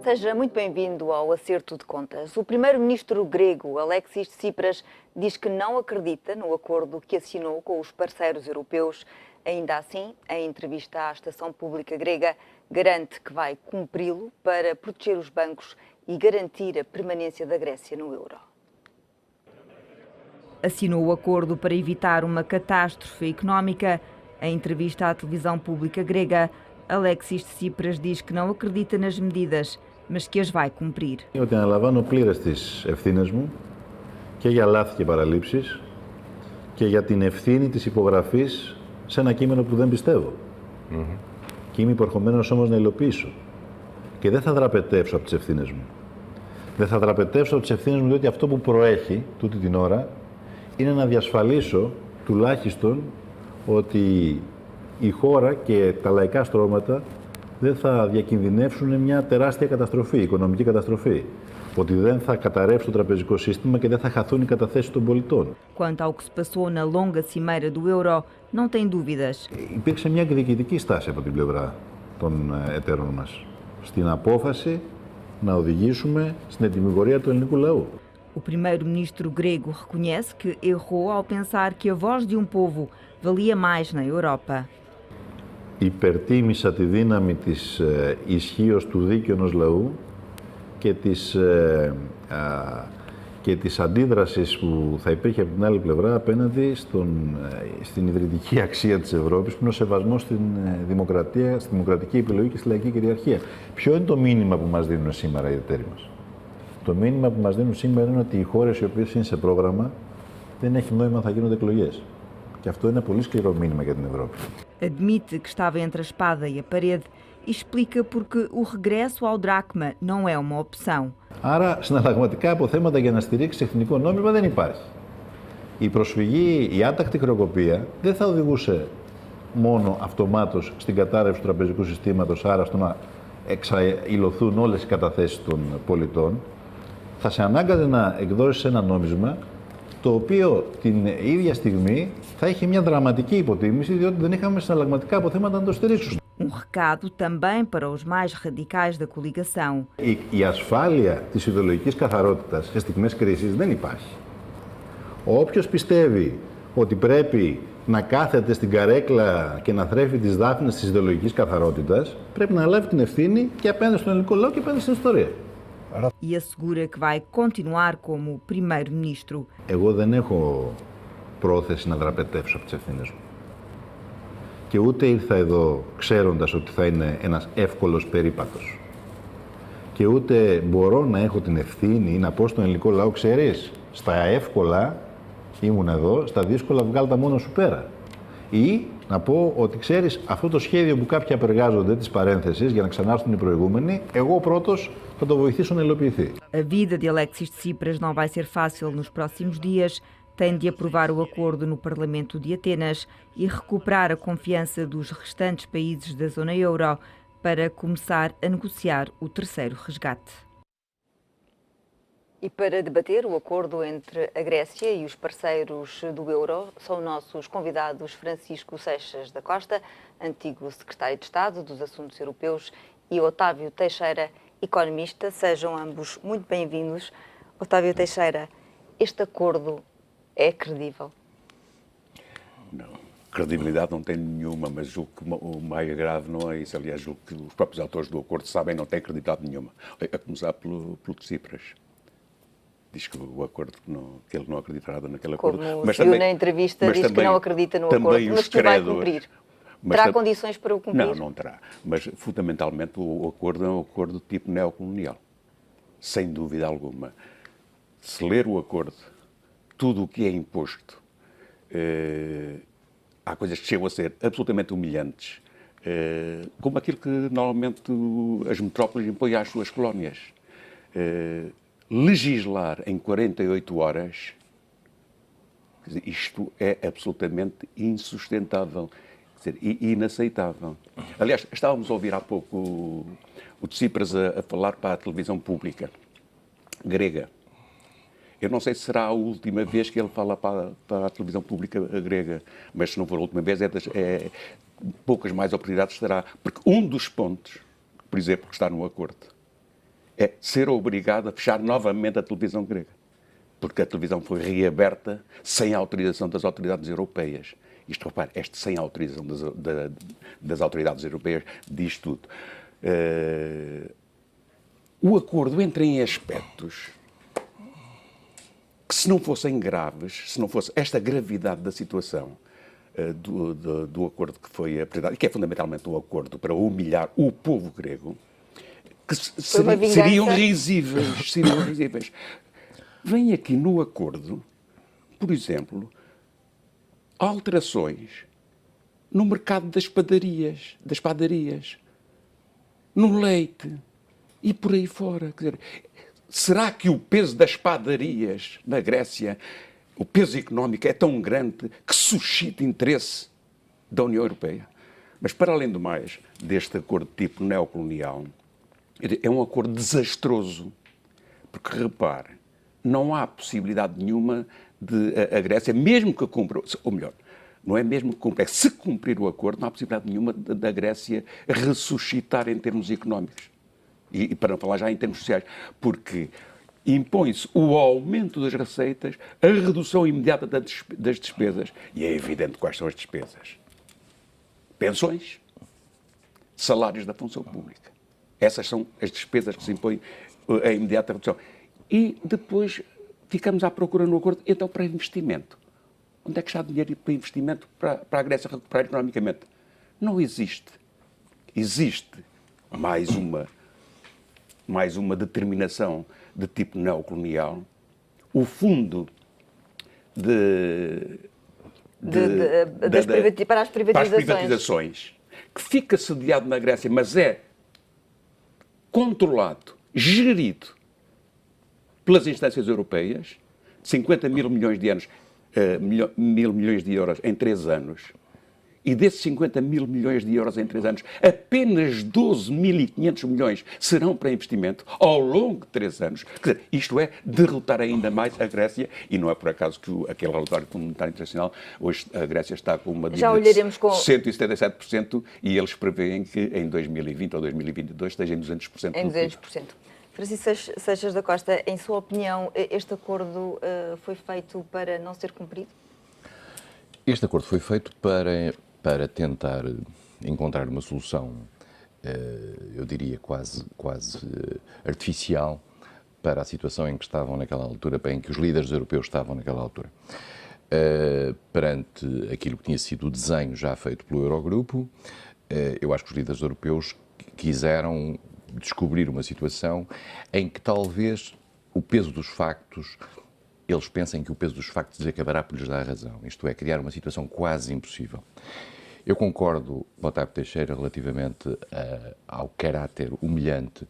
Seja muito bem-vindo ao Acerto de Contas. O primeiro-ministro grego, Alexis Tsipras, diz que não acredita no acordo que assinou com os parceiros europeus. Ainda assim, em entrevista à estação pública grega, garante que vai cumpri-lo para proteger os bancos e garantir a permanência da Grécia no euro. Assinou o acordo para evitar uma catástrofe económica. Em entrevista à televisão pública grega, Alexis Tsipras diz que não acredita nas medidas, mas que as vai cumprir. Ότι αναλαμβάνω πλήρες τις ευθύνες μου και για λάθη και παραλήψεις και για την ευθύνη της υπογραφής σε ένα κείμενο που δεν πιστεύω. Και είμαι υποχρεωμένος όμως να υλοποιήσω. Και δεν θα δραπετεύσω από τις ευθύνες μου. Δεν θα δραπετεύσω από τις ευθύνες μου, διότι αυτό που προέχει τούτη την ώρα είναι να διασφαλίσω τουλάχιστον ότι η χώρα και τα λαϊκά στρώματα δεν θα διακινδυνεύσουν μια τεράστια καταστροφή, οικονομική καταστροφή. Ότι δεν θα καταρρεύσει το τραπεζικό σύστημα και δεν θα χαθούν οι καταθέσεις των πολιτών. Quanto ao que se passou na longa cimeira do euro, não tem dúvidas. Υπήρξε μια εκδικητική στάση από την πλευρά των εταίρων μας στην απόφαση να οδηγήσουμε στην ετυμηγορία του ελληνικού λαού. O primeiro-ministro grego reconhece que errou ao pensar que a voz de um povo valia mais na Europa. Υπερτίμησα τη δύναμη της ισχύως του δίκαιου ενός λαού και της αντίδρασης που θα υπήρχε από την άλλη πλευρά απέναντι στην ιδρυτική αξία της Ευρώπης, που είναι ο σεβασμός στην δημοκρατία, στη δημοκρατική επιλογή και στη λαϊκή κυριαρχία. Ποιο είναι το μήνυμα που μας δίνουν σήμερα οι εταίροι μας? Το μήνυμα που μας δίνουν σήμερα είναι ότι οι χώρες οι οποίες είναι σε πρόγραμμα δεν έχει νόημα θα γίνονται εκλογές. Και αυτό είναι ένα πολύ σκληρό μήνυμα για την Ευρώπη. Admite que estava entre a espada e a parede e explica porque o regresso ao dracma não é uma opção. Άρα, συναλλαγματικά αποθέματα για να στηρίξει εθνικό νόμισμα δεν υπάρχει. Η προσφυγή, η άτακτη χρεοκοπία δεν θα οδηγούσε μόνο αυτομάτως στην κατάρρευση του τραπεζικού συστήματος, άρα στο να εξαηλωθούν όλες οι καταθέσεις των πολιτών. Θα σε ανάγκαζε να εκδώσεις ένα νόμισμα το οποίο την ίδια στιγμή θα έχει μια δραματική υποτίμηση, διότι δεν είχαμε συναλλαγματικά αποθέματα να το στηρίξουν. Recado também para os mais radicais da coligação. Η ασφάλεια της ιδεολογικής καθαρότητας σε στιγμές κρίσης δεν υπάρχει. Όποιος πιστεύει ότι πρέπει να κάθεται στην καρέκλα και να θρέφει τις δάφνες της ιδεολογικής καθαρότητας, πρέπει να λάβει την ευθύνη και απέναντι στον ελληνικό λαό και απέναντι στην ιστορία. E assegura que vai continuar como primeiro-ministro. Εγώ δεν έχω πρόθεση να δραπετεύσω από τις ευθύνες μου. Και ούτε ήρθα εδώ ξέροντας ότι θα είναι ένας εύκολος περίπατος. Και ούτε μπορώ να έχω την ευθύνη ή να πω στον ελληνικό λαό, ξέρεις, στα εύκολα ήμουν εδώ, στα δύσκολα βγάλ' τα μόνο σου πέρα. Ή να πω ότι ξέρεις, αυτό το σχέδιο που κάποιοι απεργάζονται της παρένθεσης για να ξανάρθουν οι προηγούμενοι, εγώ πρώτος θα το βοηθήσω να υλοποιηθεί. A vida de Alexis Tsipras não vai ser fácil nos próximos dias. Tem de aprovar o acordo no Parlamento de Atenas e recuperar a confiança dos restantes países da zona euro para começar a negociar o terceiro resgate. E para debater o acordo entre a Grécia e os parceiros do euro, são nossos convidados Francisco Seixas da Costa, antigo secretário de Estado dos Assuntos Europeus, e Otávio Teixeira, economista. Sejam ambos muito bem-vindos. Otávio Teixeira, este acordo é credível? Não, credibilidade não tem nenhuma, mas o mais grave não é isso. Aliás, o que os próprios autores do acordo sabem não tem credibilidade nenhuma. A começar pelo Tsipras. Diz que o acordo, que ele não acredita nada naquele acordo. Como mas também, na entrevista diz que não acredita no acordo, mas que o vai cumprir. Terá condições para o cumprir? Não, não terá. Mas, fundamentalmente, o acordo é um acordo de tipo neocolonial. Sem dúvida alguma. Se ler o acordo, tudo o que é imposto, há coisas que chegam a ser absolutamente humilhantes, como aquilo que normalmente as metrópoles impõem às suas colónias. Legislar em 48 horas, quer dizer, isto é absolutamente insustentável, quer dizer, inaceitável. Aliás, estávamos a ouvir há pouco o Tsipras a falar para a televisão pública grega. Eu não sei se será a última vez que ele fala para a televisão pública grega, mas se não for a última vez, poucas mais oportunidades terá. Porque um dos pontos, por exemplo, que está no acordo, é ser obrigado a fechar novamente a televisão grega. Porque a televisão foi reaberta sem autorização das autoridades europeias. Isto, repare, sem autorização das autoridades europeias diz tudo. O acordo entra em aspectos que, se não fossem graves, se não fosse esta gravidade da situação do acordo que foi apresentado, e que é fundamentalmente um acordo para humilhar o povo grego, que seriam risíveis. Vem aqui no acordo, por exemplo, alterações no mercado das padarias, no leite e por aí fora. Quer dizer, será que o peso das padarias na Grécia, o peso económico é tão grande que suscita interesse da União Europeia? Mas, para além do mais, deste acordo de tipo neocolonial, é um acordo desastroso, porque, repare, não há possibilidade nenhuma de a Grécia, mesmo que cumpra, ou melhor, não é mesmo que cumpra, é se cumprir o acordo, não há possibilidade nenhuma da Grécia ressuscitar em termos económicos. E para não falar já em termos sociais, porque impõe-se o aumento das receitas, a redução imediata das despesas, e é evidente quais são as despesas. Pensões, salários da função pública. Essas são as despesas que se impõem a imediata redução. E depois ficamos à procura no acordo, então, para investimento. Onde é que está dinheiro para investimento para a Grécia recuperar economicamente? Não existe. Existe mais uma determinação de tipo neocolonial. O fundo para as privatizações, que fica sediado na Grécia, mas é controlado, gerido pelas instâncias europeias, 50 mil milhões de euros em 3 anos, e desses 50 mil milhões de euros em 3 anos, apenas 12.500 milhões serão para investimento ao longo de 3 anos. Quer dizer, isto é derrotar ainda mais a Grécia, e não é por acaso que aquele relatório do Fundo Monetário Internacional, hoje a Grécia está com uma dívida de 177%, e eles prevêem que em 2020 ou 2022 esteja em 200%. Em 200%. Francisco Seixas da Costa, em sua opinião, este acordo foi feito para não ser cumprido? Este acordo foi feito para tentar encontrar uma solução, eu diria quase artificial, para a situação em que estavam naquela altura, em que os líderes europeus estavam naquela altura. Perante aquilo que tinha sido o desenho já feito pelo Eurogrupo, eu acho que os líderes europeus quiseram descobrir uma situação em que talvez o peso dos factos, eles pensem que o peso dos factos acabará por lhes dar razão. Isto é, criar uma situação quase impossível. Eu concordo com Otávio Teixeira relativamente ao caráter humilhante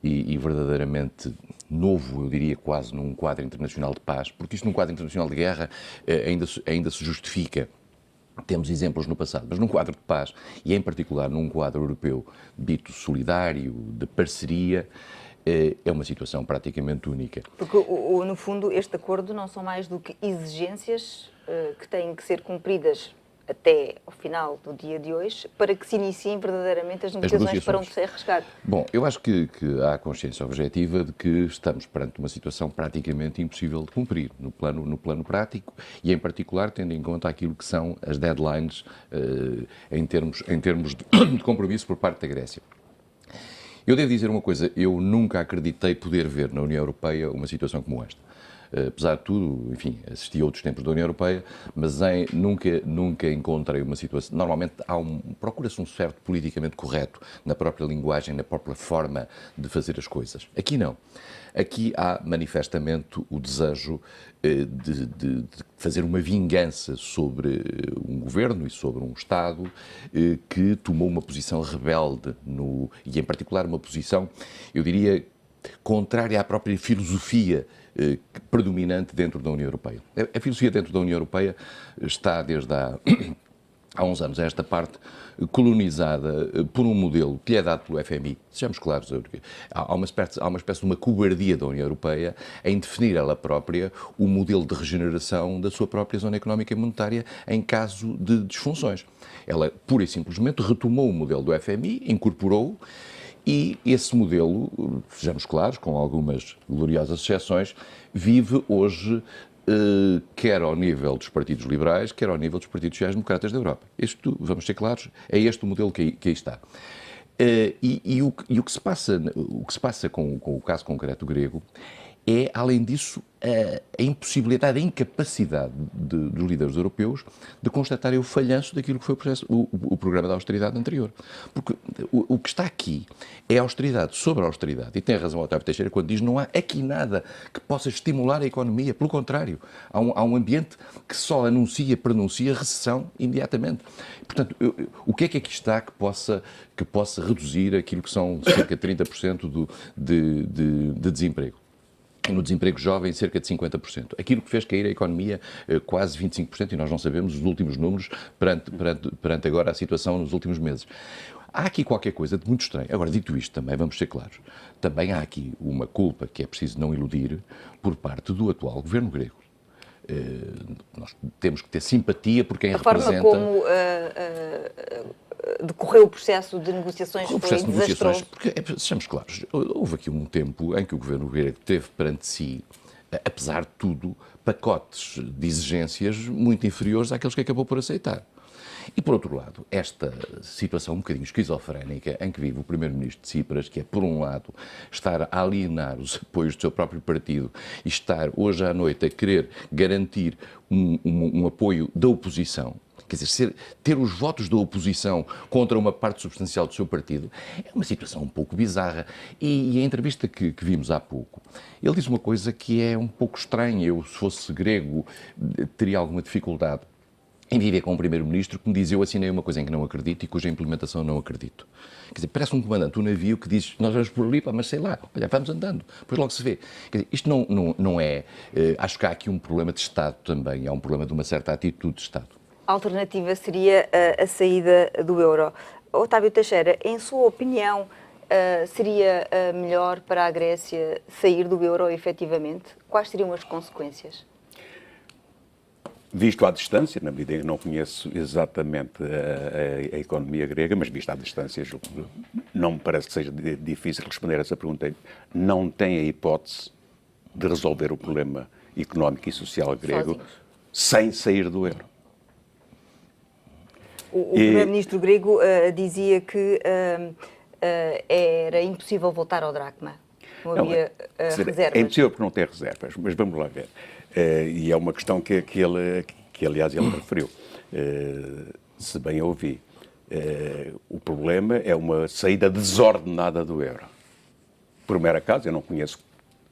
e verdadeiramente novo, eu diria quase, num quadro internacional de paz, porque isto num quadro internacional de guerra ainda se justifica. Temos exemplos no passado, mas num quadro de paz, e em particular num quadro europeu dito solidário, de parceria, é uma situação praticamente única. Porque, no fundo, este acordo não são mais do que exigências que têm que ser cumpridas até ao final do dia de hoje, para que se iniciem verdadeiramente as negociações para um terceiro resgate. Bom, eu acho que há consciência objetiva de que estamos perante uma situação praticamente impossível de cumprir, no plano prático, e em particular tendo em conta aquilo que são as deadlines em termos de compromisso por parte da Grécia. Eu devo dizer uma coisa, eu nunca acreditei poder ver na União Europeia uma situação como esta. Apesar de tudo, enfim, assisti a outros tempos da União Europeia, mas nunca encontrei uma situação... Normalmente procura-se um certo politicamente correto na própria linguagem, na própria forma de fazer as coisas. Aqui não. Aqui há manifestamente o desejo de fazer uma vingança sobre um governo e sobre um Estado que tomou uma posição rebelde e, em particular, uma posição, eu diria, contrária à própria filosofia predominante dentro da União Europeia. A filosofia dentro da União Europeia está desde há uns anos a esta parte colonizada por um modelo que lhe é dado pelo FMI. Sejamos claros, há uma espécie de uma cobardia da União Europeia em definir ela própria o modelo de regeneração da sua própria zona económica e monetária em caso de disfunções. Ela, pura e simplesmente, retomou o modelo do FMI, incorporou-o, E esse modelo, sejamos claros, com algumas gloriosas exceções, vive hoje quer ao nível dos partidos liberais, quer ao nível dos partidos sociais-democratas da Europa. Isto, vamos ser claros, é este o modelo que aí está. O que se passa com o caso concreto grego é, além disso, a impossibilidade, a incapacidade dos líderes europeus de constatarem o falhanço daquilo que foi o programa de austeridade anterior. Porque o que está aqui é austeridade sobre a austeridade. E tem razão o Otávio Teixeira quando diz que não há aqui nada que possa estimular a economia. Pelo contrário, há um ambiente que só pronuncia recessão imediatamente. Portanto, o que é que aqui está que possa reduzir aquilo que são cerca de 30% de desemprego? E no desemprego jovem, cerca de 50%. Aquilo que fez cair a economia, quase 25%, e nós não sabemos os últimos números perante agora a situação nos últimos meses. Há aqui qualquer coisa de muito estranho. Agora, dito isto, também vamos ser claros, também há aqui uma culpa que é preciso não iludir por parte do atual governo grego. Nós temos que ter simpatia por quem representa... A forma como decorreu o processo de negociações foi desastroso. Porque, sejamos claros, houve aqui um tempo em que o governo grego teve perante si, apesar de tudo, pacotes de exigências muito inferiores àqueles que acabou por aceitar. E, por outro lado, esta situação um bocadinho esquizofrénica em que vive o primeiro-ministro de Tsipras, que é, por um lado, estar a alienar os apoios do seu próprio partido e estar, hoje à noite, a querer garantir um apoio da oposição, quer dizer, ter os votos da oposição contra uma parte substancial do seu partido, é uma situação um pouco bizarra. E a entrevista que vimos há pouco, ele diz uma coisa que é um pouco estranha. Eu, se fosse grego, teria alguma dificuldade em viver com um primeiro-ministro que me diz: eu assinei uma coisa em que não acredito e cuja implementação não acredito. Quer dizer, parece um comandante do navio que diz: nós vamos por ali, mas sei lá, olha, vamos andando, depois logo se vê. Quer dizer, isto não é... acho que há aqui um problema de Estado também, há um problema de uma certa atitude de Estado. A alternativa seria a saída do euro. Otávio Teixeira, em sua opinião, seria melhor para a Grécia sair do euro efetivamente? Quais seriam as consequências? Visto à distância, na medida em que não conheço exatamente a economia grega, mas visto à distância, não me parece que seja difícil responder a essa pergunta. Não tem a hipótese de resolver o problema económico e social grego sem sair do euro. O primeiro-ministro grego dizia que era impossível voltar ao dracma. Não havia reservas. É impossível porque não tem reservas, mas vamos lá ver. E é uma questão que aliás, ele referiu. Se bem ouvi, o problema é uma saída desordenada do euro. Por mero acaso, eu não conheço,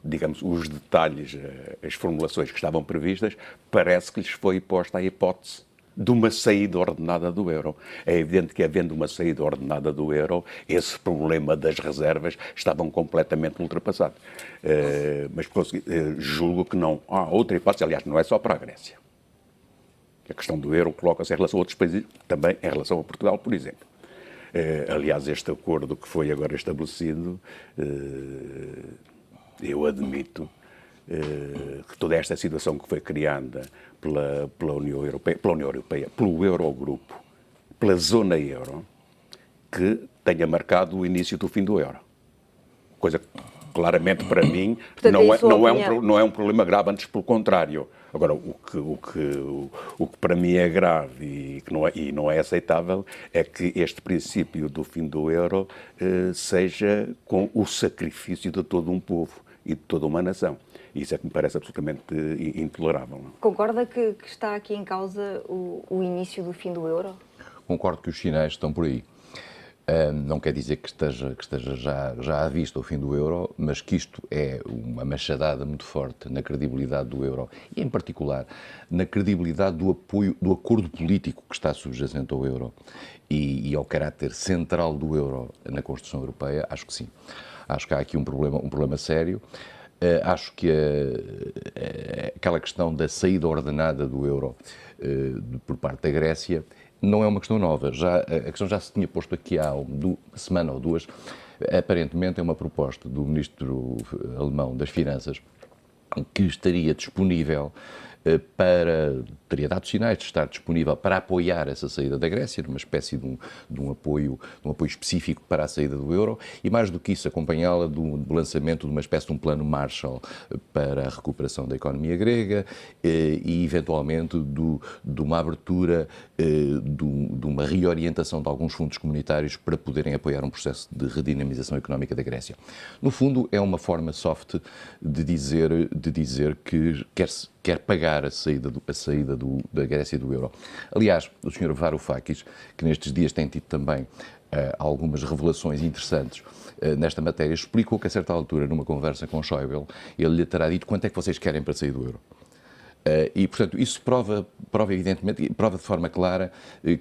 digamos, os detalhes, as formulações que estavam previstas, parece que lhes foi posta a hipótese de uma saída ordenada do euro. É evidente que, havendo uma saída ordenada do euro, esse problema das reservas estavam completamente ultrapassados. Mas julgo que não há outra hipótese, aliás, não é só para a Grécia. A questão do euro coloca-se em relação a outros países, também em relação a Portugal, por exemplo. Aliás, este acordo que foi agora estabelecido, eu admito que toda esta situação que foi criada pela União Europeia, pelo Eurogrupo, pela zona euro, que tenha marcado o início do fim do euro. Coisa que, claramente, para mim, não é um problema grave, antes pelo contrário. Agora, o que para mim é grave e não é aceitável é que este princípio do fim do euro seja com o sacrifício de todo um povo e de toda uma nação. Isso é que me parece absolutamente intolerável. Concorda que está aqui em causa o início do fim do euro? Concordo que os sinais estão por aí. Não quer dizer que esteja já à vista o fim do euro, mas que isto é uma machadada muito forte na credibilidade do euro e, em particular, na credibilidade do apoio, do acordo político que está subjacente ao euro e ao caráter central do euro na construção europeia. Acho que sim. Acho que há aqui um problema sério. Acho que aquela questão da saída ordenada do euro por parte da Grécia não é uma questão nova. A questão já se tinha posto aqui há uma semana ou duas. Aparentemente é uma proposta do ministro alemão das Finanças que estaria disponível teria dado sinais de estar disponível para apoiar essa saída da Grécia, numa espécie de um apoio específico para a saída do euro, e mais do que isso, acompanhá-la do lançamento de uma espécie de um plano Marshall para a recuperação da economia grega e, eventualmente, de uma abertura, de uma reorientação de alguns fundos comunitários para poderem apoiar um processo de redinamização económica da Grécia. No fundo, é uma forma soft de dizer que quer pagar a saída da Grécia do euro. Aliás, o Sr. Varoufakis, que nestes dias tem tido também algumas revelações interessantes nesta matéria, explicou que a certa altura, numa conversa com Schäuble, ele lhe terá dito quanto é que vocês querem para sair do euro. E, portanto, isso prova evidentemente, prova de forma clara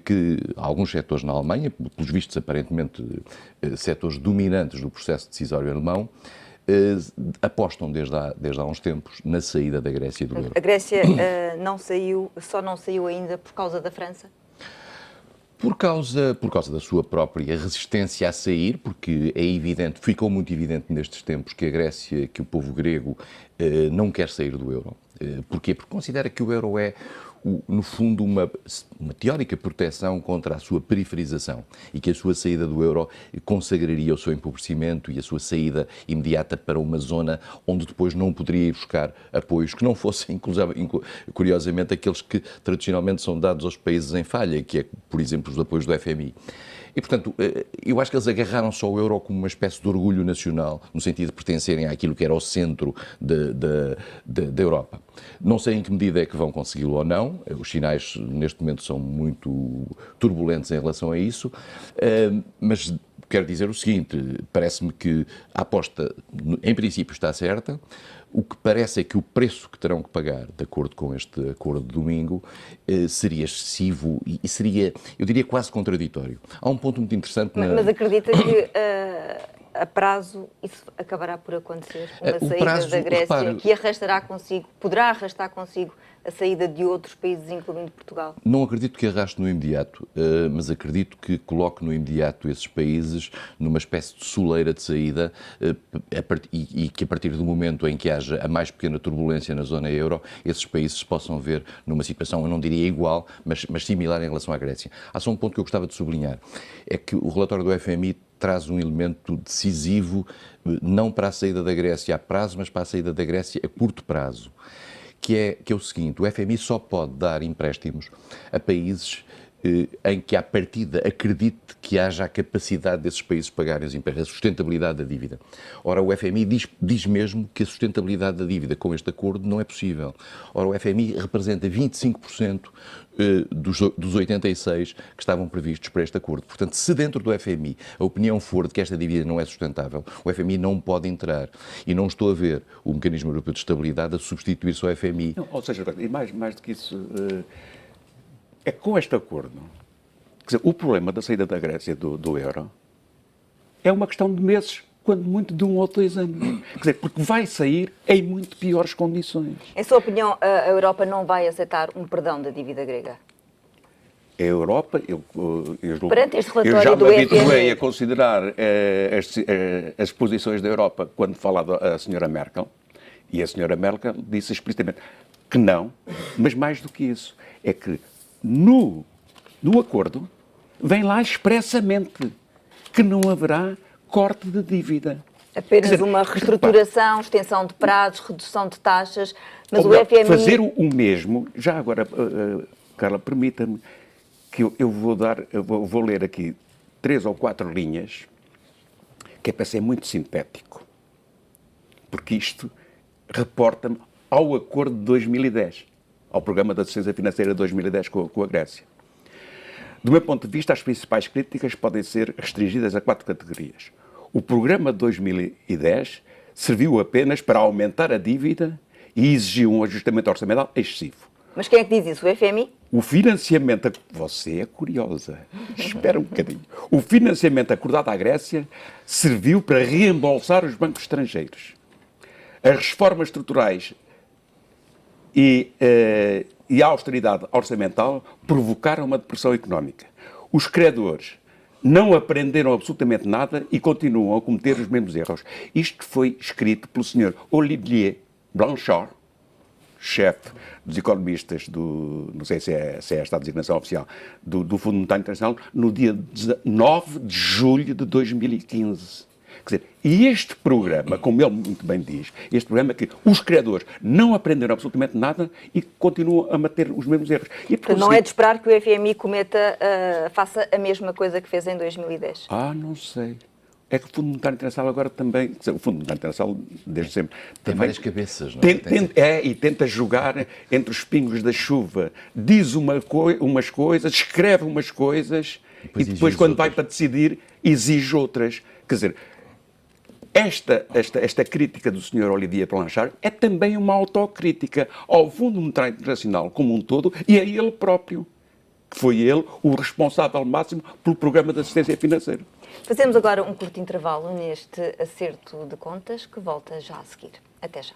que alguns setores na Alemanha, pelos vistos aparentemente setores dominantes do processo decisório alemão, apostam desde há uns tempos na saída da Grécia do euro. A Grécia só não saiu ainda por causa da França? Por causa da sua própria resistência a sair, porque é evidente, ficou muito evidente nestes tempos que a Grécia, que o povo grego não quer sair do euro. Porquê? Porque considera que o euro é, no fundo, uma teórica proteção contra a sua periferização e que a sua saída do euro consagraria o seu empobrecimento e a sua saída imediata para uma zona onde depois não poderia ir buscar apoios que não fossem, curiosamente, aqueles que tradicionalmente são dados aos países em falha, que é, por exemplo, os apoios do FMI. E, portanto, eu acho que eles agarraram só o euro como uma espécie de orgulho nacional, no sentido de pertencerem àquilo que era o centro da Europa. Não sei em que medida é que vão consegui-lo ou não, os sinais neste momento são muito turbulentos em relação a isso, mas quero dizer o seguinte, parece-me que a aposta, em princípio, está certa. O que parece é que o preço que terão que pagar, de acordo com este acordo de domingo, seria excessivo e seria, eu diria, quase contraditório. Há um ponto muito interessante... Mas acredita que a prazo isso acabará por acontecer? Uma saída da Grécia que poderá arrastar consigo a saída de outros países, incluindo Portugal? Não acredito que arraste no imediato, mas acredito que coloque no imediato esses países numa espécie de soleira de saída e que a partir do momento em que haja a mais pequena turbulência na zona euro, esses países se possam ver numa situação, eu não diria igual, mas similar em relação à Grécia. Há só um ponto que eu gostava de sublinhar, é que o relatório do FMI traz um elemento decisivo, não para a saída da Grécia a prazo, mas para a saída da Grécia a curto prazo. Que é o seguinte, o FMI só pode dar empréstimos a países em que, à partida, acredite que haja a capacidade desses países pagarem os empréstimos, a sustentabilidade da dívida. Ora, o FMI diz mesmo que a sustentabilidade da dívida com este acordo não é possível. Ora, o FMI representa 25% dos 86 que estavam previstos para este acordo. Portanto, se dentro do FMI a opinião for de que esta dívida não é sustentável, o FMI não pode entrar. E não estou a ver o Mecanismo Europeu de Estabilidade a substituir-se ao FMI. Não, ou seja, e mais do que isso, é que com este acordo, quer dizer, o problema da saída da Grécia do euro é uma questão de meses, quando muito de 1 ou 2 anos. Quer dizer, porque vai sair em muito piores condições. Em sua opinião, a Europa não vai aceitar um perdão da dívida grega? A Europa, perante este relatório eu já do me habituei FMI a considerar as posições da Europa quando fala a senhora Merkel, e a senhora Merkel disse explicitamente que não, mas mais do que isso, é que no acordo vem lá expressamente que não haverá corte de dívida. Apenas uma reestruturação, extensão de prazos, redução de taxas, mas o FMI... Fazer o mesmo, já agora, Carla, permita-me que eu vou ler aqui 3 ou 4 linhas, que é para ser muito sintético, porque isto reporta-me ao acordo de 2010, ao Programa de Assistência Financeira de 2010 com a Grécia. Do meu ponto de vista, as principais críticas podem ser restringidas a 4 categorias. O Programa de 2010 serviu apenas para aumentar a dívida e exigiu um ajustamento orçamental excessivo. Mas quem é que diz isso? O FMI? O financiamento... Você é curiosa. Espera um bocadinho. O financiamento acordado à Grécia serviu para reembolsar os bancos estrangeiros. As reformas estruturais e a austeridade orçamental provocaram uma depressão económica. Os credores não aprenderam absolutamente nada e continuam a cometer os mesmos erros. Isto foi escrito pelo Sr. Olivier Blanchard, chefe dos economistas não sei se é esta a designação oficial, do Fundo Monetário Internacional, no dia 9 de julho de 2015. Quer dizer, e este programa, como ele muito bem diz, este programa é que os criadores não aprenderam absolutamente nada e continuam a manter os mesmos erros. E, portanto, não é de esperar que o FMI faça a mesma coisa que fez em 2010? Não sei. É que o Fundo Monetário Internacional agora também, quer dizer, o Fundo Monetário Internacional desde sempre... Tem várias cabeças, não é? E tenta jogar entre os pingos da chuva. Diz umas coisas, escreve umas coisas e depois quando vai para decidir, exige outras. Quer dizer, esta crítica do Sr. Olivier Blanchard é também uma autocrítica ao Fundo Monetário Internacional como um todo e a ele próprio, que foi ele o responsável máximo pelo programa de assistência financeira. Fazemos agora um curto intervalo neste acerto de contas que volta já a seguir. Até já.